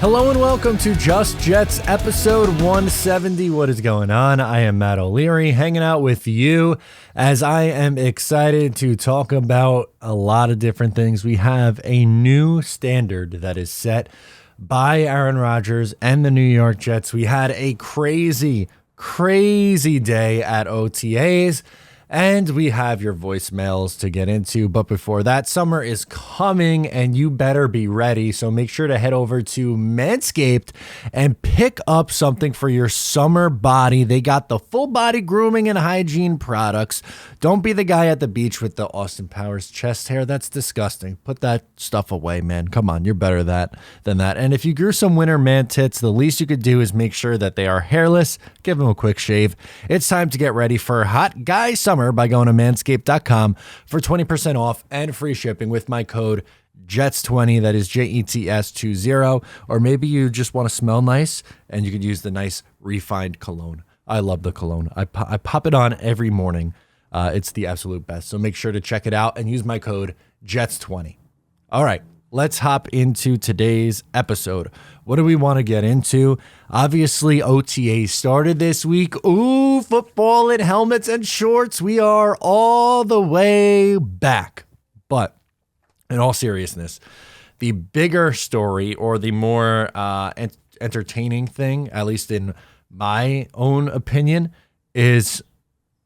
Hello and welcome to Just Jets episode 170. What is going on? I am Matt O'Leary hanging out with you as I am excited to talk about a lot of different things. We have a new standard that is set by Aaron Rodgers and the New York Jets. We had a crazy day at OTAs. And we have your voicemails to get into. But before that, summer is coming and you better be ready. So make sure to head over to Manscaped and pick up something for your summer body. They got the full body grooming and hygiene products. Don't be the guy at the beach with the Austin Powers chest hair. That's disgusting. Put that stuff away, man. Come on, you're better than that. And if you grew some winter man tits, the least you could do is make sure that they are hairless. Give them a quick shave. It's time to get ready for hot guy summer by going to manscaped.com for 20% off and free shipping with my code JETS20. That is JETS20. Or maybe you just want to smell nice and you could use the nice refined cologne. I love the cologne. I pop it on every morning. It's the absolute best. So make sure to check it out and use my code JETS20. All right. Let's hop into today's episode. What do we want to get into? Obviously, OTA started this week. Ooh, football in helmets and shorts. We are all the way back. But in all seriousness, the bigger story or the more entertaining thing, at least in my own opinion, is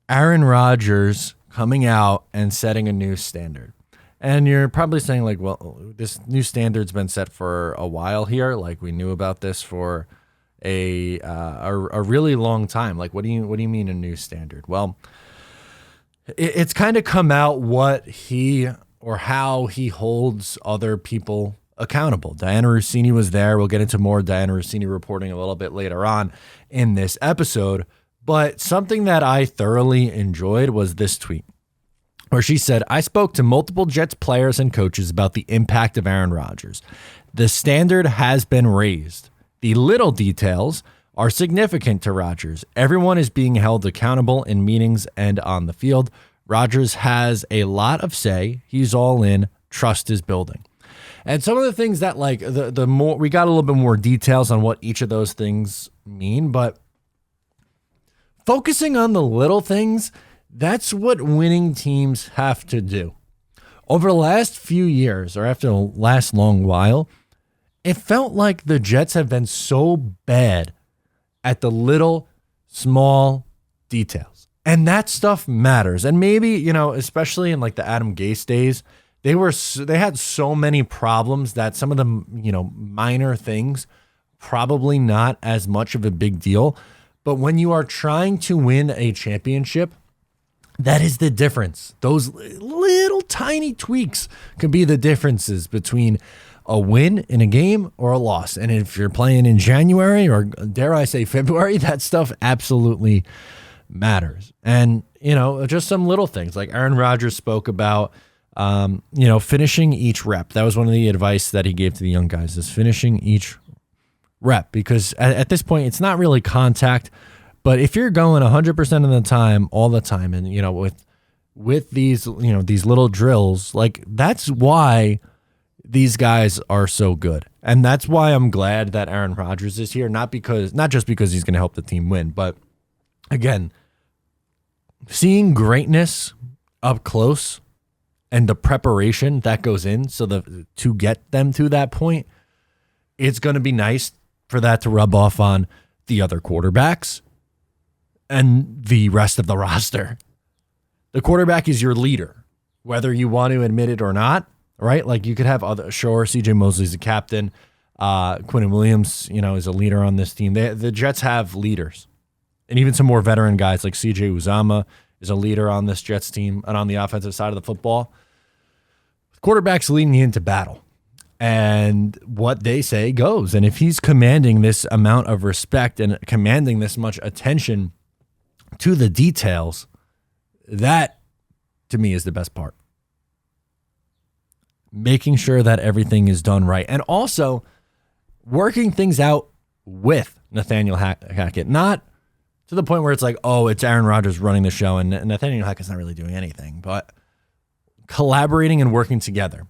Aaron Rodgers coming out and setting a new standard. And you're probably saying like, well, this new standard's been set for a while here. Like we knew about this for a really long time. Like, what do you mean a new standard? Well, it's kind of come out what he or how he holds other people accountable. Diana Russini was there. We'll get into more Diana Russini reporting a little bit later on in this episode. But something that I thoroughly enjoyed was this tweet, where she said, I spoke to multiple Jets players and coaches about the impact of Aaron Rodgers. The standard has been raised. The little details are significant to Rodgers. Everyone is being held accountable in meetings and on the field. Rodgers has a lot of say. He's all in. Trust is building. And some of the things that like the more we got a little bit more details on what each of those things mean, but focusing on the little things, that's what winning teams have to do. Over the last few years, or after the last long while, it felt like the Jets have been so bad at the little, small details. And that stuff matters. And maybe, especially in like the Adam Gase days, they had so many problems that some of the, minor things, probably not as much of a big deal. But when you are trying to win a championship, that is the difference. Those little tiny tweaks could be the differences between a win in a game or a loss. And if you're playing in January or dare I say February, that stuff absolutely matters. And, just some little things like Aaron Rodgers spoke about, finishing each rep. That was one of the advice that he gave to the young guys is finishing each rep, because at this point, it's not really contact. But if you're going 100% of the time, all the time, and with these these little drills, like that's why these guys are so good, and that's why I'm glad that Aaron Rodgers is here. Not just because he's going to help the team win, but again, seeing greatness up close and the preparation that goes in to get them to that point, it's going to be nice for that to rub off on the other quarterbacks and the rest of the roster. The quarterback is your leader, whether you want to admit it or not, right? Like you could have CJ Mosley's a captain. Quinnen Williams, is a leader on this team. The Jets have leaders. And even some more veteran guys like CJ Uzama is a leader on this Jets team and on the offensive side of the football. The quarterback's leading you into battle. And what they say goes. And if he's commanding this amount of respect and commanding this much attention to the details, that to me is the best part. Making sure that everything is done right. And also working things out with Nathaniel Hackett. Not to the point where it's like, oh, it's Aaron Rodgers running the show and Nathaniel Hackett's not really doing anything. But collaborating and working together.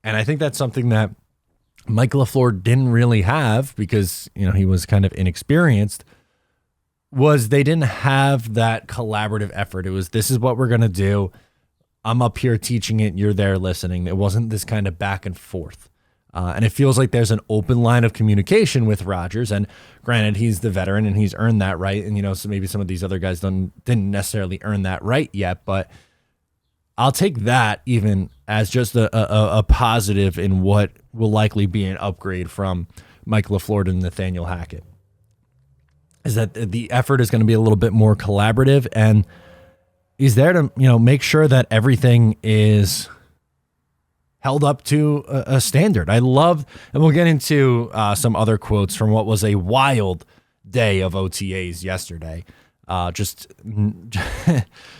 And I think that's something that Mike LaFleur didn't really have, because, he was kind of inexperienced, was they didn't have that collaborative effort. It was, this is what we're going to do. I'm up here teaching it. You're there listening. It wasn't this kind of back and forth. And it feels like there's an open line of communication with Rodgers. And granted, he's the veteran and he's earned that right. And, so maybe some of these other guys didn't necessarily earn that right yet. But I'll take that even as just a positive in what will likely be an upgrade from Mike LaFleur to Nathaniel Hackett. Is that the effort is going to be a little bit more collaborative, and he's there to, make sure that everything is held up to a standard. I love, and we'll get into some other quotes from what was a wild day of OTAs yesterday. Just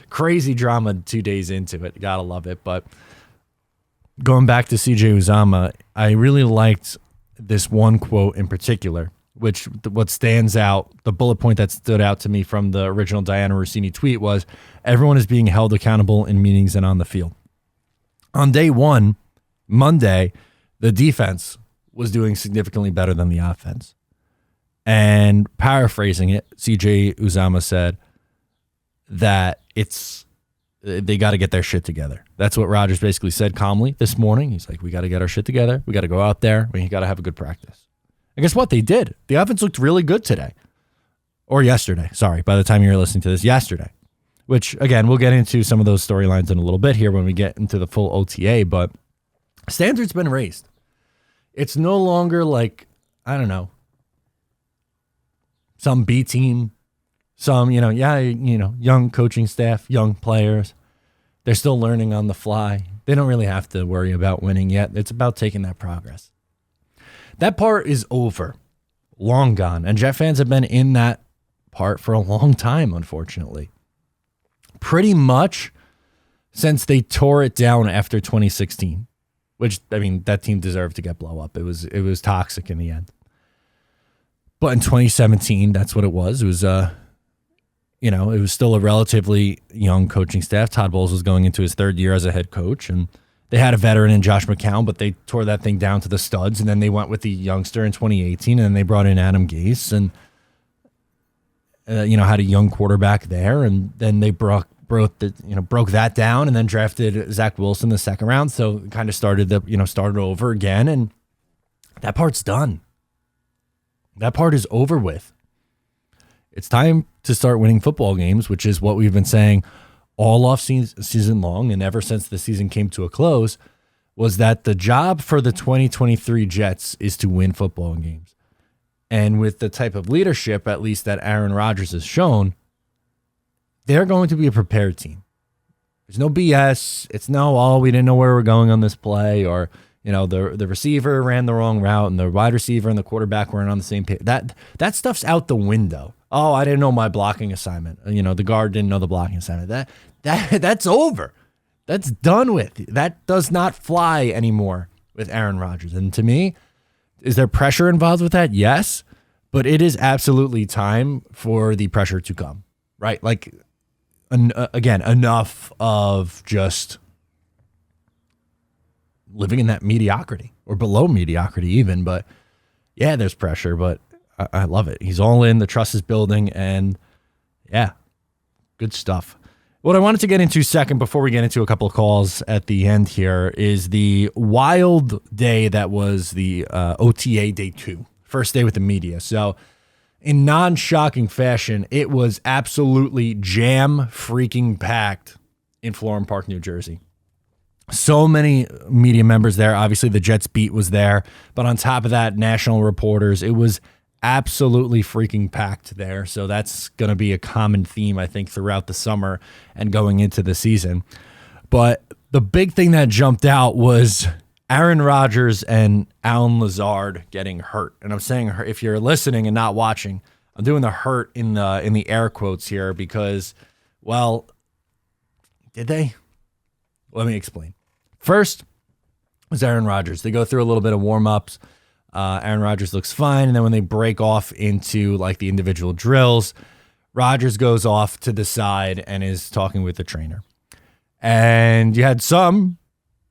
crazy drama 2 days into it. Gotta love it. But going back to CJ Uzomah, I really liked this one quote in particular, which what stands out, the bullet point that stood out to me from the original Diana Rossini tweet was, everyone is being held accountable in meetings and on the field. On day one, Monday, the defense was doing significantly better than the offense. And paraphrasing it, CJ Uzomah said that they got to get their shit together. That's what Rodgers basically said calmly this morning. He's like, we got to get our shit together. We got to go out there. We got to have a good practice. And guess what? They did. The offense looked really good today. Or yesterday. Sorry, by the time you're listening to this, yesterday. Which, again, we'll get into some of those storylines in a little bit here when we get into the full OTA. But standard's been raised. It's no longer like, I don't know, some B team, some, young coaching staff, young players. They're still learning on the fly. They don't really have to worry about winning yet. It's about taking that progress. That part is over, long gone. And Jet fans have been in that part for a long time, unfortunately. Pretty much since they tore it down after 2016, which, that team deserved to get blow up. It was toxic in the end. But in 2017, that's what it was. It was, it was still a relatively young coaching staff. Todd Bowles was going into his third year as a head coach, and they had a veteran in Josh McCown, but they tore that thing down to the studs, and then they went with the youngster in 2018, and then they brought in Adam Gase, and had a young quarterback there, and then they broke that down, and then drafted Zach Wilson the second round. So it kind of started over again, and that part's done. That part is over with. It's time to start winning football games, which is what we've been saying all off season long, and ever since the season came to a close, was that the job for the 2023 Jets is to win football games. And with the type of leadership, at least that Aaron Rodgers has shown, they're going to be a prepared team. There's no BS. It's no, we didn't know where we're going on this play, or the receiver ran the wrong route and the wide receiver and the quarterback weren't on the same page. That stuff's out the window. Oh, I didn't know my blocking assignment. The guard didn't know the blocking assignment. That's over. That's done with. That does not fly anymore with Aaron Rodgers. And to me, is there pressure involved with that? Yes, but it is absolutely time for the pressure to come, right? Like, again, enough of just living in that mediocrity or below mediocrity even. But yeah, there's pressure, but I love it. He's all in. The trust is building, and yeah, good stuff. What I wanted to get into second, before we get into a couple of calls at the end here, is the wild day that was the OTA day 2, first day with the media. So in non-shocking fashion, it was absolutely jam freaking packed in Florham Park, New Jersey. So many media members there. Obviously, the Jets beat was there. But on top of that, national reporters. It was absolutely freaking packed there. So that's going to be a common theme, I think, throughout the summer and going into the season. But the big thing that jumped out was Aaron Rodgers and Allen Lazard getting hurt. And I'm saying, if you're listening and not watching, I'm doing the hurt in the air quotes here because, well, did they? Let me explain. First was Aaron Rodgers. They go through a little bit of warm-ups. Aaron Rodgers looks fine. And then when they break off into like the individual drills, Rodgers goes off to the side and is talking with the trainer. And you had some,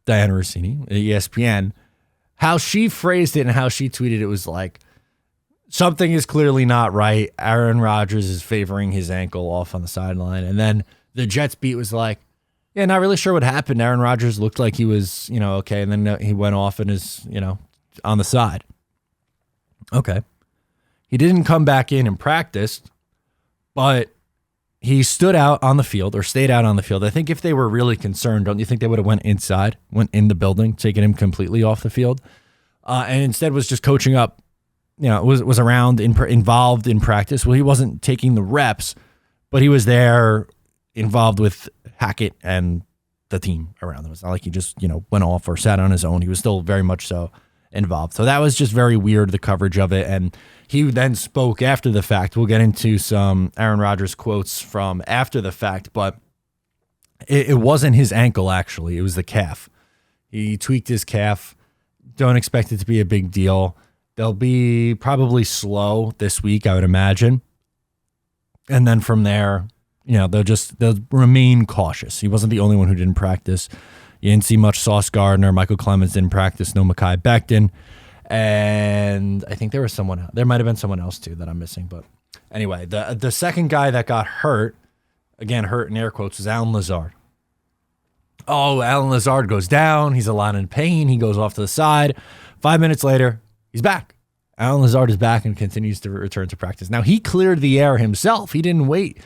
Diana Rossini, ESPN, how she phrased it and how she tweeted it was like, something is clearly not right. Aaron Rodgers is favoring his ankle off on the sideline. And then the Jets beat was like, yeah, not really sure what happened. Aaron Rodgers looked like he was, okay. And then he went off and is, on the side. Okay. He didn't come back in and practiced, but he stood out on the field or stayed out on the field. I think if they were really concerned, don't you think they would have went in the building, taken him completely off the field, and instead was just coaching up, was around, involved in practice. Well, he wasn't taking the reps, but he was there involved with Hackett and the team around him. It's not like he just, went off or sat on his own. He was still very much so involved. So that was just very weird, the coverage of it. And he then spoke after the fact. We'll get into some Aaron Rodgers quotes from after the fact, but it wasn't his ankle, actually. It was the calf. He tweaked his calf. Don't expect it to be a big deal. They'll be probably slow this week, I would imagine. And then from there, they'll remain cautious. He wasn't the only one who didn't practice. You didn't see much Sauce Gardner. Michael Clemens didn't practice. No Mekhi Becton. And I think there was someone else. There might have been someone else too that I'm missing. But anyway, the second guy that got hurt, again, hurt in air quotes, was Allen Lazard. Oh, Allen Lazard goes down. He's a lot in pain. He goes off to the side. 5 minutes later, he's back. Allen Lazard is back and continues to return to practice. Now, he cleared the air himself. He didn't wait.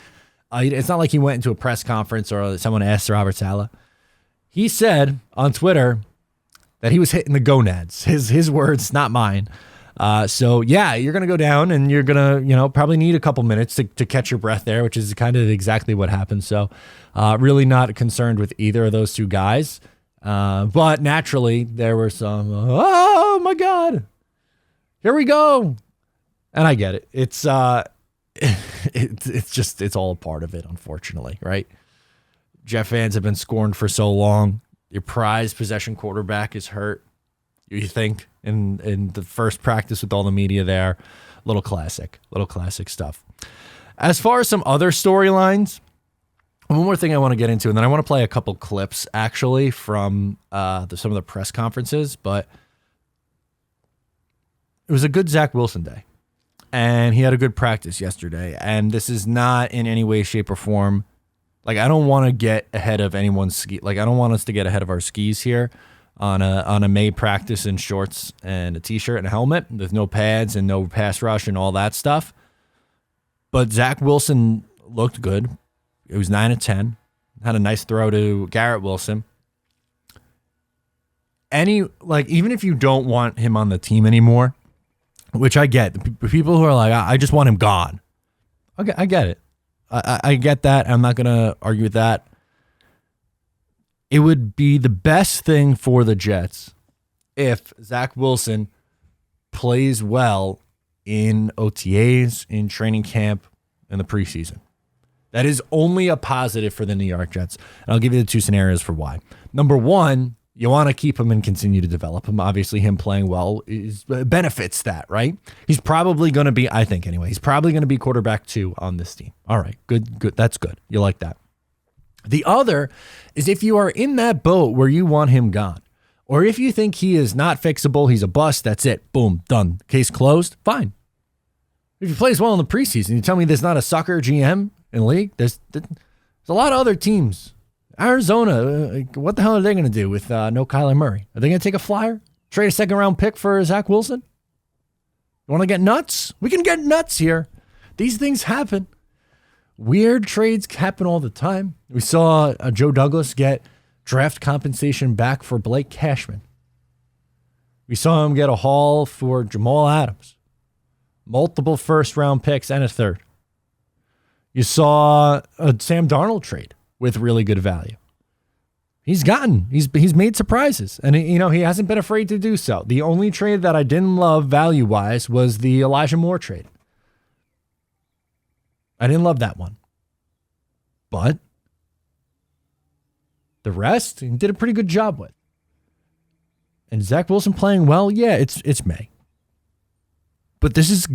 It's not like he went into a press conference or someone asked Robert Saleh. He said on Twitter that he was hitting the gonads. His words, not mine. So, yeah, you're going to go down and you're going to, probably need a couple minutes to catch your breath there, which is kind of exactly what happened. So, really not concerned with either of those two guys. But naturally, there were some, oh, my God. Here we go. And I get it. It's it's all a part of it, unfortunately, right? Jet fans have been scorned for so long. Your prized possession quarterback is hurt, you think, in the first practice with all the media there. Little classic stuff. As far as some other storylines, one more thing I want to get into, and then I want to play a couple clips, actually, from some of the press conferences, but it was a good Zach Wilson day, and he had a good practice yesterday, and this is not in any way, shape, or form. Like, I don't want to get ahead of anyone's ski. Like, I don't want us to get ahead of our skis here on a May practice in shorts and a t-shirt and a helmet with no pads and no pass rush and all that stuff. But Zach Wilson looked good. It was 9 of 10. Had a nice throw to Garrett Wilson. Even if you don't want him on the team anymore, which I get, the people who are like, I just want him gone. Okay, I get it. I get that. I'm not going to argue with that. It would be the best thing for the Jets if Zach Wilson plays well in OTAs, in training camp, in the preseason. That is only a positive for the New York Jets. And I'll give you the two scenarios for why. Number one, you want to keep him and continue to develop him. Obviously, him playing well benefits that, right? He's probably going to be, I think anyway, he's probably going to be quarterback 2 on this team. All right, good. That's good. You like that. The other is if you are in that boat where you want him gone, or if you think he is not fixable, he's a bust, that's it. Boom, done. Case closed, fine. If he plays well in the preseason, you tell me there's not a sucker GM in the league? There's a lot of other teams. Arizona, what the hell are they going to do with no Kyler Murray? Are they going to take a flyer? Trade a second-round pick for Zach Wilson? You want to get nuts? We can get nuts here. These things happen. Weird trades happen all the time. We saw Joe Douglas get draft compensation back for Blake Cashman. We saw him get a haul for Jamal Adams. Multiple first-round picks and a third. You saw a Sam Darnold trade with really good value. He's made surprises, and he hasn't been afraid to do so. The only trade that I didn't love value-wise was the Elijah Moore trade. I didn't love that one. But the rest, he did a pretty good job with. And Zach Wilson playing well, yeah, it's May. But this is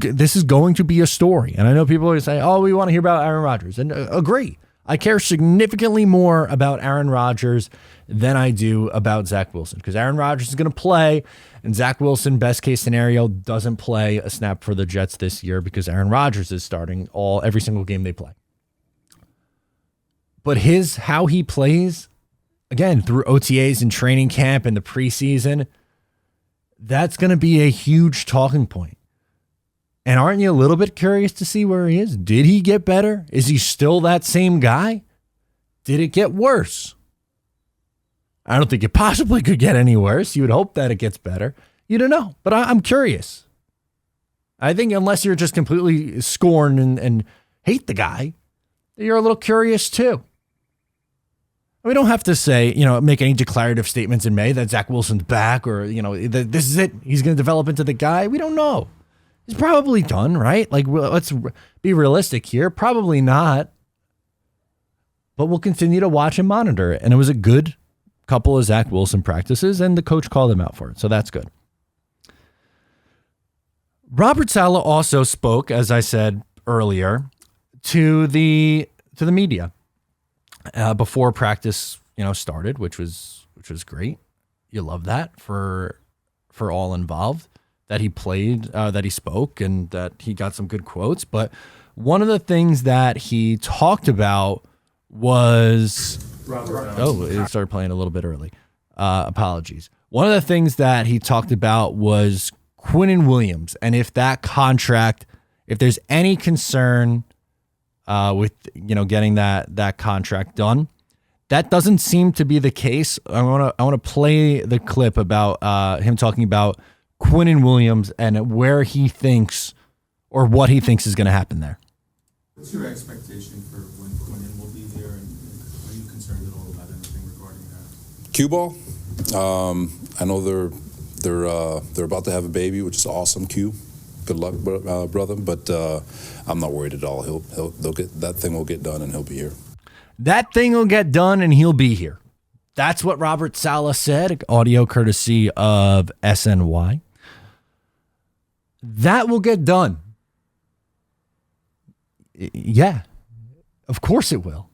going to be a story. And I know people are saying, oh, we want to hear about Aaron Rodgers. And agree. I care significantly more about Aaron Rodgers than I do about Zach Wilson, because Aaron Rodgers is going to play, and Zach Wilson, best case scenario, doesn't play a snap for the Jets this year because Aaron Rodgers is starting every single game they play. But how he plays, again, through OTAs and training camp and the preseason, that's going to be a huge talking point. And aren't you a little bit curious to see where he is? Did he get better? Is he still that same guy? Did it get worse? I don't think it possibly could get any worse. You would hope that it gets better. You don't know, but I'm curious. I think unless you're just completely scorn and hate the guy, you're a little curious too. We don't have to say, make any declarative statements in May that Zach Wilson's back or, this is it. He's going to develop into the guy. We don't know. He's probably done, right? Like, let's be realistic here. Probably not. But we'll continue to watch and monitor it. And it was a good couple of Zach Wilson practices, and the coach called him out for it. So that's good. Robert Saleh also spoke, as I said earlier, to the media before practice, started, which was great. You love that for all involved. That he played, that he spoke, and that he got some good quotes. But one of the things that he talked about was... it started playing a little bit early. Apologies. One of the things that he talked about was Quinnen Williams, and if that contract, if there's any concern with getting that contract done. That doesn't seem to be the case. I want to play the clip about him talking about Quinnen Williams and where he thinks or what he thinks is going to happen there. What's your expectation for when Quinnen will be there, and are you concerned at all about anything regarding that? Cue ball. I know they're about to have a baby, which is awesome. Q, good luck, brother. But I'm not worried at all. They'll get that thing will get done, and he'll be here. That thing will get done, and he'll be here. That's what Robert Saleh said. Audio courtesy of SNY. That will get done. Yeah, of course it will.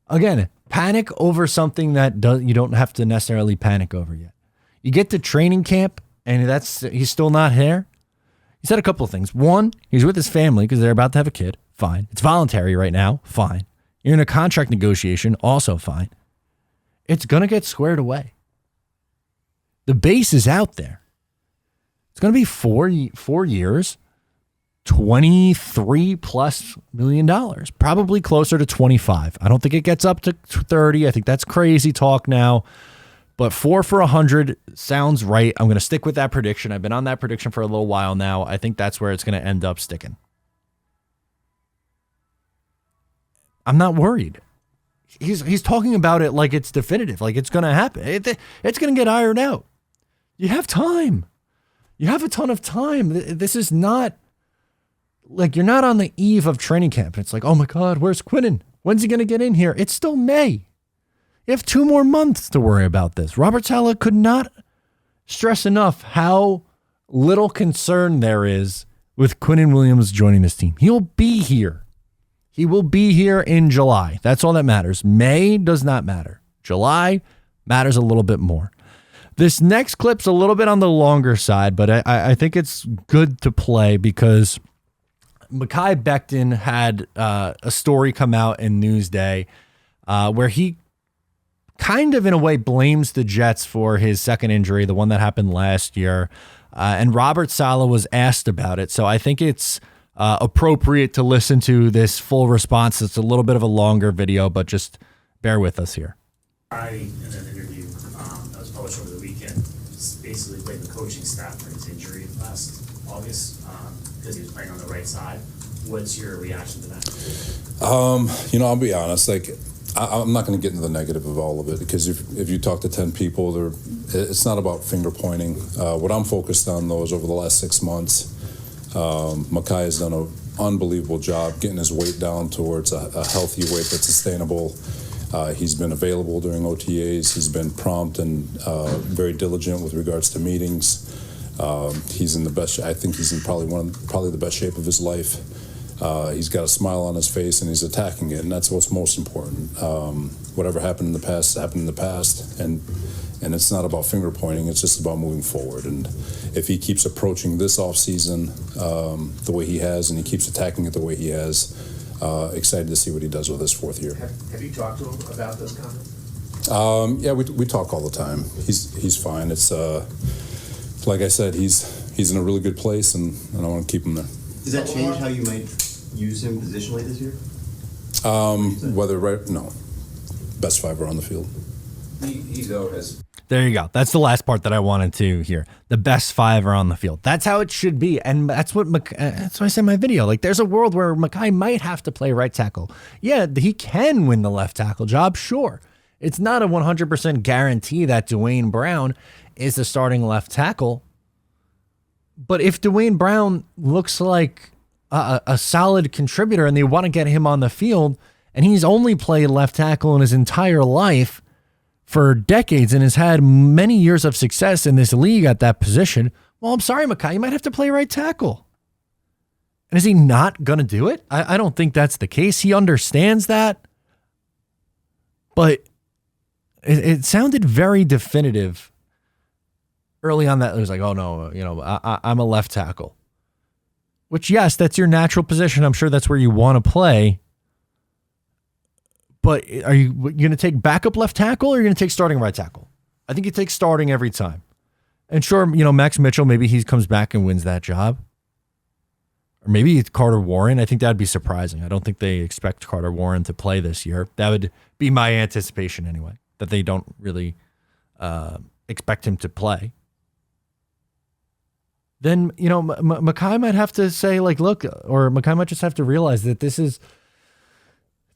Again, panic over something that you don't have to necessarily panic over yet. You get to training camp, and he's still not here. He said a couple of things. One, he's with his family because they're about to have a kid. Fine. It's voluntary right now. Fine. You're in a contract negotiation. Also fine. It's going to get squared away. The base is out there. It's going to be 4 years, $23+ million, probably closer to 25. I don't think it gets up to 30. I think that's crazy talk now. But 4 for 100 sounds right. I'm going to stick with that prediction. I've been on that prediction for a little while now. I think that's where it's going to end up sticking. I'm not worried. He's talking about it like it's definitive, like it's going to happen. It's going to get ironed out. You have time. You have a ton of time. This is not like you're not on the eve of training camp. It's like, oh my God, where's Quinnen? When's he going to get in here? It's still May. You have 2 more months to worry about this. Robert Saleh could not stress enough how little concern there is with Quinnen Williams joining this team. He'll be here. He will be here in July. That's all that matters. May does not matter. July matters a little bit more. This next clip's a little bit on the longer side, but I think it's good to play because Mekhi Becton had a story come out in Newsday where he kind of in a way blames the Jets for his second injury, the one that happened last year. And Robert Saleh was asked about it. So I think it's appropriate to listen to this full response. It's a little bit of a longer video, but just bear with us here. In an interview that was published over the weekend, basically blamed the coaching staff for his injury last August because he was playing on the right side. What's your reaction to that? I'll be honest. I'm not going to get into the negative of all of it because if you talk to 10 people, it's not about finger pointing. What I'm focused on, though, is over the last 6 months, Mekhi has done an unbelievable job getting his weight down towards a healthy weight that's sustainable. He's been available during OTAs. He's been prompt and very diligent with regards to meetings. He's in the best. I think he's in probably the best shape of his life. He's got a smile on his face and he's attacking it, and that's what's most important. Whatever happened in the past happened in the past, and it's not about finger pointing. It's just about moving forward. And if he keeps approaching this offseason the way he has, and he keeps attacking it the way he has, excited to see what he does with his fourth year. Have you talked to him about those comments? Yeah, we talk all the time. He's fine. It's like I said, he's in a really good place, and I want to keep him there. Does that change how you might use him positionally this year? No. Best 5 are on the field. He though has. There you go. That's the last part that I wanted to hear. The best 5 are on the field. That's how it should be. And that's what I said in my video. Like, there's a world where Mekhi might have to play right tackle. Yeah, he can win the left tackle job, sure. It's not a 100% guarantee that Dwayne Brown is the starting left tackle. But if Dwayne Brown looks like a solid contributor and they want to get him on the field, and he's only played left tackle in his entire life for decades and has had many years of success in this league at that position, well, I'm sorry, Mekhi, you might have to play right tackle. And is he not going to do it? I don't think that's the case. He understands that. But it sounded very definitive early on that it was like, oh no, I'm a left tackle. Which, yes, that's your natural position. I'm sure that's where you want to play. But are you going to take backup left tackle or are you going to take starting right tackle? I think you take starting every time. And sure, Max Mitchell, maybe he comes back and wins that job. Or maybe it's Carter Warren. I think that'd be surprising. I don't think they expect Carter Warren to play this year. That would be my anticipation anyway, that they don't really expect him to play. Then, Mekhi might have to say, like, look, or Mekhi might just have to realize that this is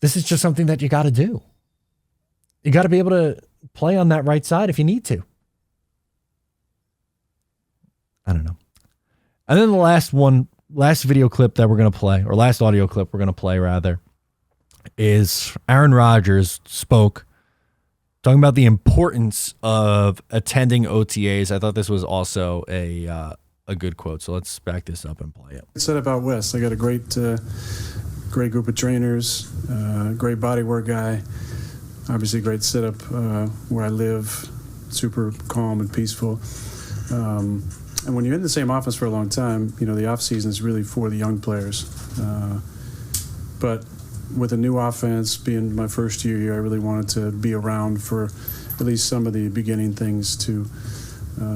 just something that you got to do. You got to be able to play on that right side if you need to. I don't know. And then the last video clip that we're going to play, or last audio clip we're going to play rather, is Aaron Rodgers spoke talking about the importance of attending OTAs. I thought this was also a good quote. So let's back this up and play it. Setup out west. I got a great group of trainers, great bodywork guy, obviously great setup where I live, super calm and peaceful. And when you're in the same office for a long time, the off season is really for the young players. But with a new offense being my first year here, I really wanted to be around for at least some of the beginning things to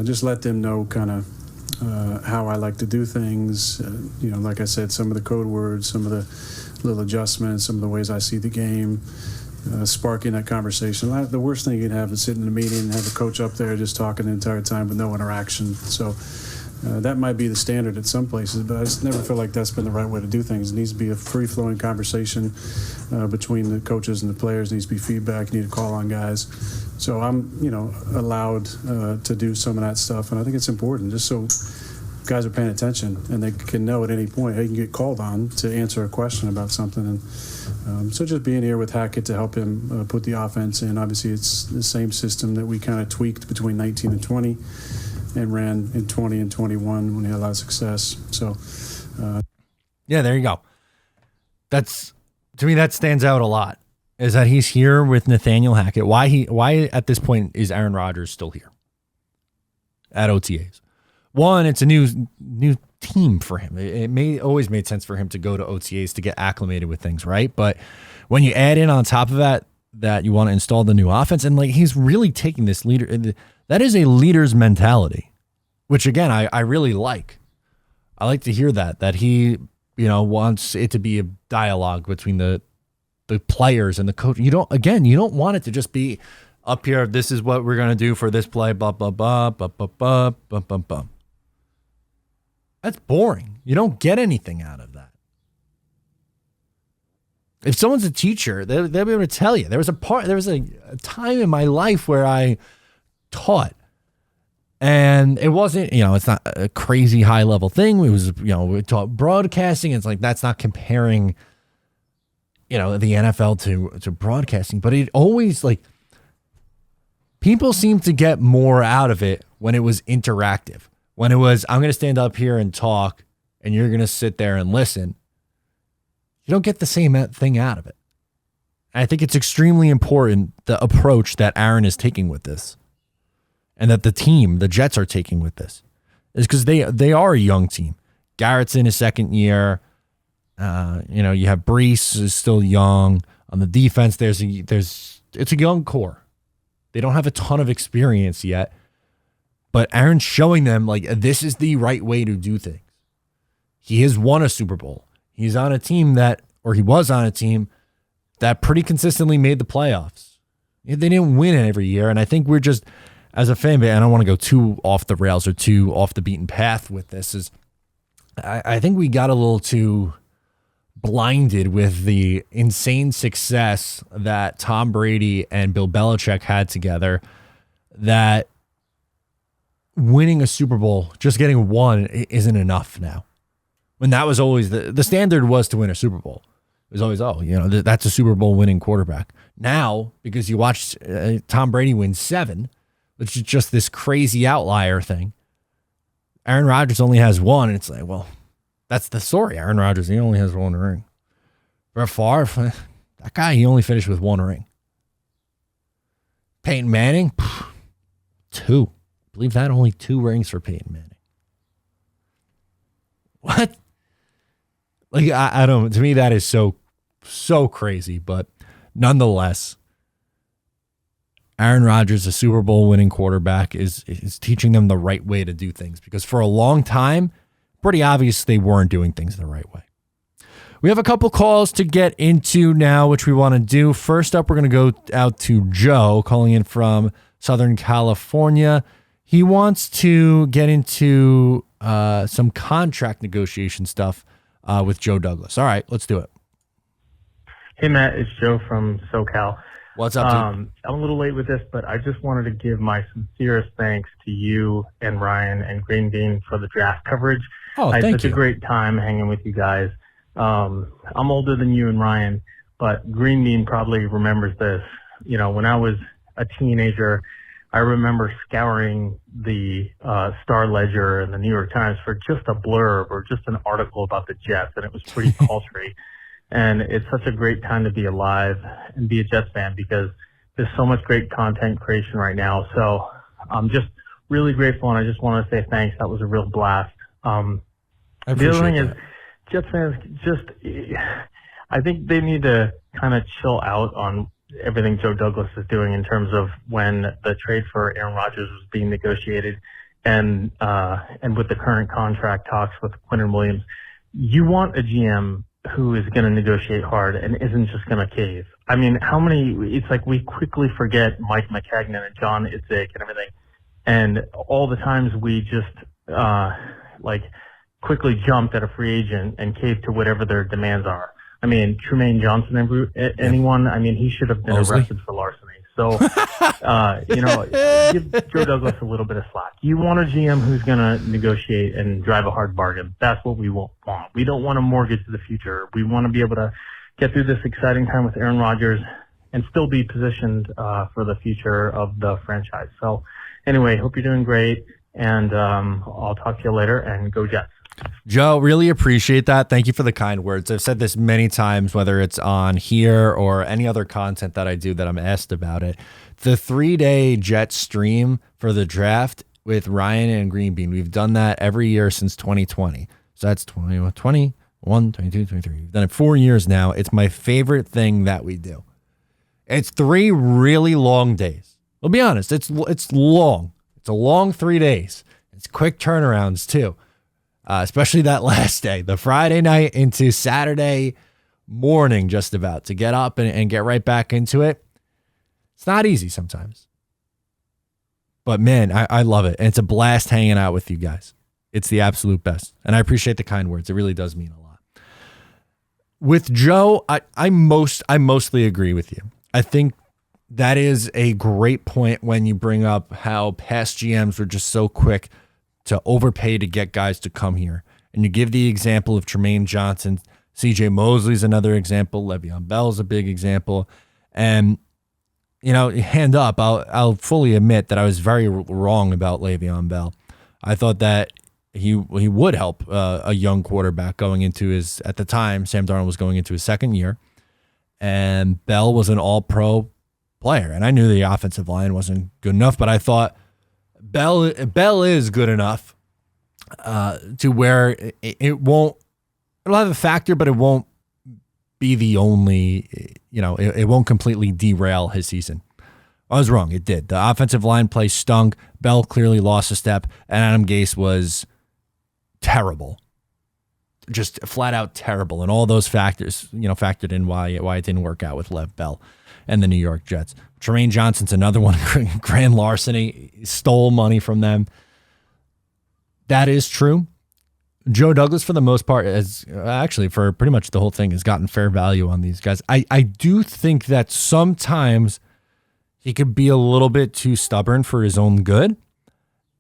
just let them know kind of how I like to do things. Like I said, some of the code words, some of the little adjustments, some of the ways I see the game, sparking that conversation. The worst thing you can have is sitting in a meeting and have a coach up there just talking the entire time with no interaction. So that might be the standard at some places, but I just never feel like that's been the right way to do things. It needs to be a free-flowing conversation between the coaches and the players. It needs to be feedback. You need to call on guys. So I'm, allowed to do some of that stuff, and I think it's important just so guys are paying attention and they can know at any point they can get called on to answer a question about something. And so just being here with Hackett to help him put the offense in. Obviously, it's the same system that we kind of tweaked between 19 and 20 and ran in 20 and 21 when he had a lot of success. So, yeah, there you go. To me, that stands out a lot, is that he's here with Nathaniel Hackett. Why at this point is Aaron Rodgers still here at OTAs? One, it's a new team for him. It always made sense for him to go to OTAs to get acclimated with things, right? But when you add in on top of that you want to install the new offense, and like he's really taking this leader, that is a leader's mentality, which again I really like. I like to hear that he wants it to be a dialogue between the players and the coach. You don't want it to just be up here. This is what we're gonna do for this play. Blah blah blah blah blah blah blah blah blah. That's boring. You don't get anything out of that. If someone's a teacher, they'll be able to tell you. There was a time in my life where I taught, and it wasn't, it's not a crazy high level thing. It was, we taught broadcasting. It's like, that's not comparing, the NFL to broadcasting, but it always, like, people seem to get more out of it when it was interactive. When it was, I'm going to stand up here and talk and you're going to sit there and listen. you don't get the same thing out of it. I think it's extremely important, the approach that Aaron is taking with this, and that the team, the Jets, are taking with this, is because they are a young team. Garrett's in his second year. You have Brees is still young. On the defense, it's a young core. They don't have a ton of experience yet, but Aaron's showing them like this is the right way to do things. He has won a Super Bowl. He was on a team that pretty consistently made the playoffs. They didn't win it every year, and I think we're just, as a fan base, I don't want to go too off the rails or too off the beaten path with this. I think we got a little too blinded with the insane success that Tom Brady and Bill Belichick had together, that winning a Super Bowl, just getting one, isn't enough now. When that was always the standard was to win a Super Bowl. It was always, that's a Super Bowl winning quarterback. Now, because you watched Tom Brady win 7, which is just this crazy outlier thing, Aaron Rodgers only has 1, and it's like, well, that's the story. Aaron Rodgers, he only has 1 ring. Brett Favre, that guy, he only finished with 1 ring. Peyton Manning, 2. I believe that, only 2 rings for Peyton Manning. What? Like, I don't, to me, that is so crazy, but nonetheless, Aaron Rodgers, a Super Bowl winning quarterback, is teaching them the right way to do things, because for a long time, pretty obvious they weren't doing things the right way. We have a couple calls to get into now, which we want to do. First up, we're going to go out to Joe, calling in from Southern California. He wants to get into some contract negotiation stuff with Joe Douglas. All right, let's do it. Hey, Matt, it's Joe from SoCal. What's up, dude? I'm a little late with this, but I just wanted to give my sincerest thanks to you and Ryan and Green Bean for the draft coverage. Oh, I had thank such you. a great time hanging with you guys. I'm older than you and Ryan, but Green Bean probably remembers this. When I was a teenager, I remember scouring the Star Ledger and the New York Times for just a blurb or just an article about the Jets, and it was pretty paltry. And it's such a great time to be alive and be a Jets fan, because there's so much great content creation right now. So I'm just really grateful, and I just want to say thanks. That was a real blast. I The appreciate other thing that. is, Jets fans I think they need to kind of chill out on everything Joe Douglas is doing in terms of when the trade for Aaron Rodgers was being negotiated, and with the current contract talks with Quinnen Williams. You want a GM who is going to negotiate hard and isn't just going to cave. I mean, it's like we quickly forget Mike McCagnon and John Idzik and everything, and all the times we just quickly jumped at a free agent and caved to whatever their demands are. I mean, Trumaine Johnson, anyone, I mean, he should have been Mosley? arrested for larceny. So, give Joe Douglas a little bit of slack. You want a GM who's going to negotiate and drive a hard bargain. That's what we want. We don't want a mortgage to the future. We want to be able to get through this exciting time with Aaron Rodgers and still be positioned for the future of the franchise. So, anyway, hope you're doing great, and I'll talk to you later, and go Jets. Joe, really appreciate that. Thank you for the kind words. I've said this many times, whether it's on here or any other content that I do that I'm asked about it. The 3-day Jet stream for the draft with Ryan and Green Bean, we've done that every year since 2020. So that's 21, 22, 23. We've done it 4 years now. It's my favorite thing that we do. It's 3 really long days. I'll be honest, it's long. It's a long 3 days. It's quick turnarounds too. Especially that last day, the Friday night into Saturday morning, just about to get up and get right back into it. It's not easy sometimes. But man, I love it. And it's a blast hanging out with you guys. It's the absolute best. And I appreciate the kind words. It really does mean a lot. With Joe, I mostly agree with you. I think that is a great point when you bring up how past GMs were just so quick to overpay to get guys to come here. And you give the example of Trumaine Johnson. CJ Mosley's another example. Le'Veon Bell's a big example. And, hand up, I'll fully admit that I was very wrong about Le'Veon Bell. I thought that he would help a young quarterback going into his, at the time, Sam Darnold was going into his second year, and Bell was an all-pro player. And I knew the offensive line wasn't good enough, but I thought Bell is good enough to where it won't, it'll have a factor, but it won't be the only, it won't completely derail his season. I was wrong. It did. The offensive line play stunk. Bell clearly lost a step, and Adam Gase was terrible, just flat out terrible. And all those factors, factored in why it didn't work out with Lev Bell and the New York Jets. Tremaine Johnson's another one. Grand larceny, stole money from them. That is true. Joe Douglas, for the most part, has actually for pretty much the whole thing, has gotten fair value on these guys. I do think that sometimes he could be a little bit too stubborn for his own good.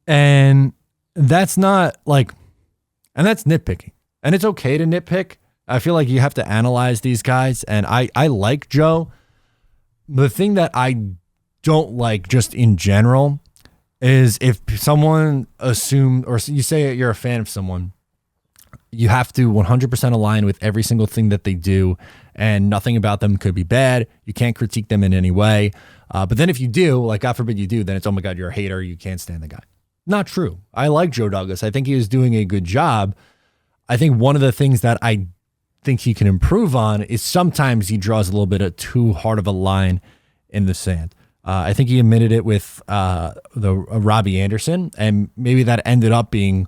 And that's not and that's nitpicking. And it's okay to nitpick. I feel like you have to analyze these guys. And I like Joe. The thing that I don't like just in general is if someone assumes, or you say you're a fan of someone, you have to 100% align with every single thing that they do, and nothing about them could be bad. You can't critique them in any way. But then if you do, God forbid you do, then it's, oh my God, you're a hater. You can't stand the guy. Not true. I like Joe Douglas. I think he is doing a good job. I think one of the things that I think he can improve on is sometimes he draws a little bit of too hard of a line in the sand. I think he admitted it with the Robbie Anderson, and maybe that ended up being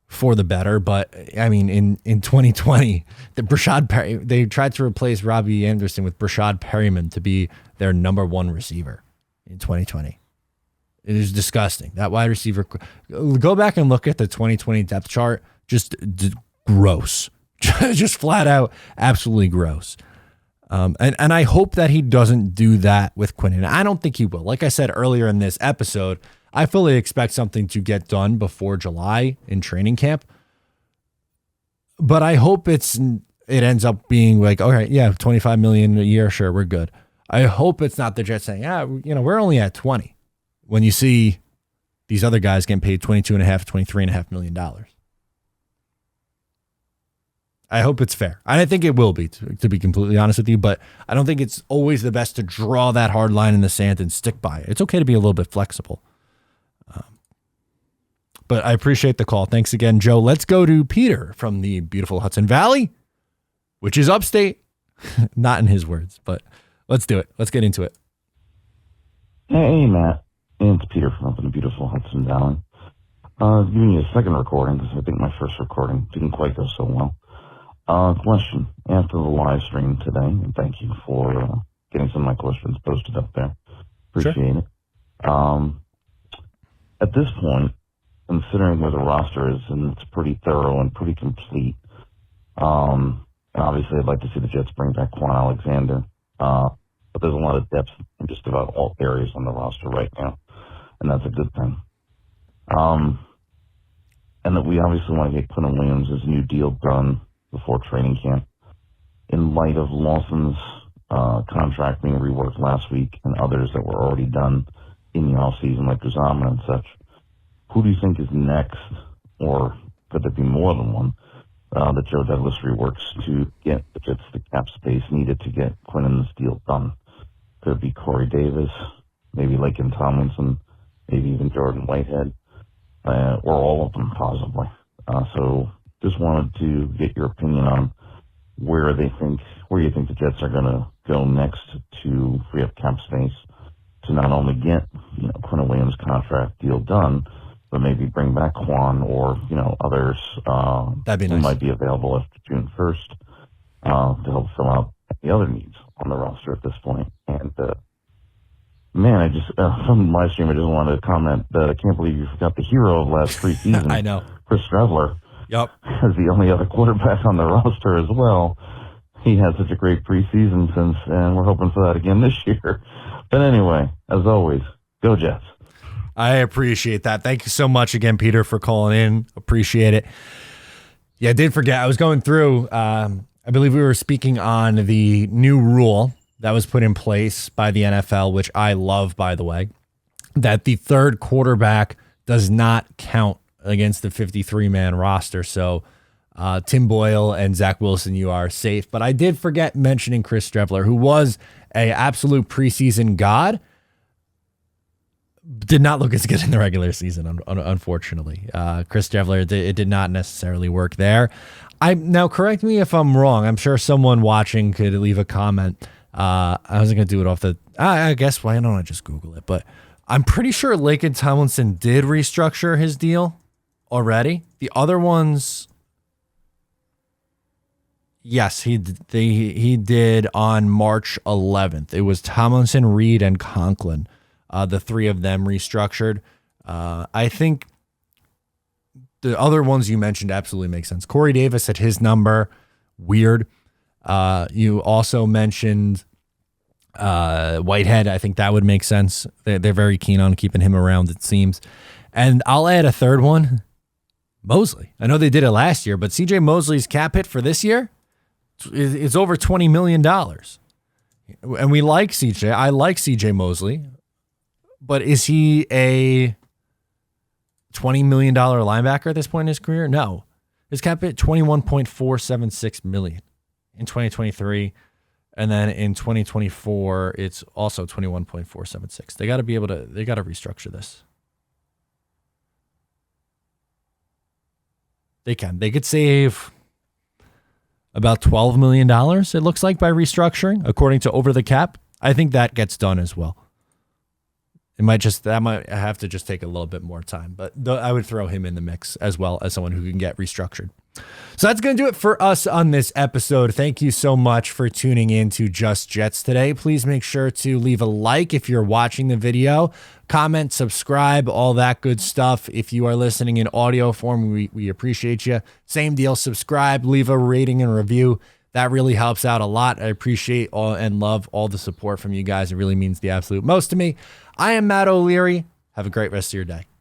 for the better. But I mean, in 2020, they tried to replace Robbie Anderson with Brashad Perryman to be their number one receiver in 2020. It is disgusting. That wide receiver, go back and look at the 2020 depth chart. Just gross, just flat out, absolutely gross. And I hope that he doesn't do that with Quinnen. I don't think he will. Like I said earlier in this episode, I fully expect something to get done before July in training camp. But I hope it ends up being like, all right, yeah, $25 million a year, sure, we're good. I hope it's not the Jets saying, we're only at 20. When you see these other guys getting paid $22.5, $23.5 million. I hope it's fair. And I think it will be, to be completely honest with you, but I don't think it's always the best to draw that hard line in the sand and stick by it. It's okay to be a little bit flexible. But I appreciate the call. Thanks again, Joe. Let's go to Peter from the beautiful Hudson Valley, which is upstate. Not in his words, but let's do it. Let's get into it. Hey, Matt. It's Peter from up in the beautiful Hudson Valley. Giving you a second recording because I think my first recording didn't quite go so well. Question after the live stream today, and thank you for getting some of my questions posted up there. Appreciate it. At this point, considering where the roster is, and it's pretty thorough and pretty complete, and obviously I'd like to see the Jets bring back Quan Alexander, but there's a lot of depth in just about all areas on the roster right now, and that's a good thing. And that we obviously want to get Quinnen Williams' new deal done before training camp. In light of Lawson's contract being reworked last week and others that were already done in the offseason, like Uzama and such, who do you think is next, or could there be more than one, that Joe Douglas reworks to get the Jets the cap space needed to get Quinnen's deal done? Could it be Corey Davis, maybe Laken Tomlinson, maybe even Jordan Whitehead, or all of them possibly? So just wanted to get your opinion on where you think the Jets are going to go next to free up cap space to not only get Quinnen Williams' contract deal done, but maybe bring back Quan or others That'd be who nice. might be available after June 1st to help fill out the other needs on the roster at this point. And man, I just from the live stream, I just wanted to comment that I can't believe you forgot the hero of last preseason. I know. Chris Streveler. Yep. As the only other quarterback on the roster as well. He had such a great preseason and we're hoping for that again this year. But anyway, as always, go Jets. I appreciate that. Thank you so much again, Peter, for calling in. Appreciate it. Yeah, I did forget. I was going through, I believe we were speaking on the new rule that was put in place by the NFL, which I love, by the way, that the third quarterback does not count against the 53-man roster. So Tim Boyle and Zach Wilson, you are safe. But I did forget mentioning Chris Streveler, who was a absolute preseason god. Did not look as good in the regular season, unfortunately. Chris Streveler, it did not necessarily work there. Now, correct me if I'm wrong. I'm sure someone watching could leave a comment. I wasn't going to do it off the... I guess, why don't I just Google it? But I'm pretty sure Laken Tomlinson did restructure his deal already. The other ones... Yes, he did on March 11th. It was Tomlinson, Reed, and Conklin. The three of them restructured. I think the other ones you mentioned absolutely make sense. Corey Davis at his number, weird. You also mentioned Whitehead. I think that would make sense. They're very keen on keeping him around, it seems. And I'll add a third one, Mosley. I know they did it last year, but CJ Mosley's cap hit for this year is over $20 million. And we like CJ. I like CJ Mosley. But is he a $20 million linebacker at this point in his career? No. His cap hit $21.476 million in 2023. And then in 2024, it's also $21.476. They got to restructure this. They could save about $12 million, it looks like, by restructuring, according to Over the Cap. I think that gets done as well. That might have to just take a little bit more time, but I would throw him in the mix as well as someone who can get restructured. So that's going to do it for us on this episode. Thank you so much for tuning in to Just Jets today. Please make sure to leave a like if you're watching the video, comment, subscribe, all that good stuff. If you are listening in audio form, we appreciate you. Same deal, subscribe, leave a rating and review. That really helps out a lot. I appreciate and love all the support from you guys. It really means the absolute most to me. I am Matt O'Leary. Have a great rest of your day.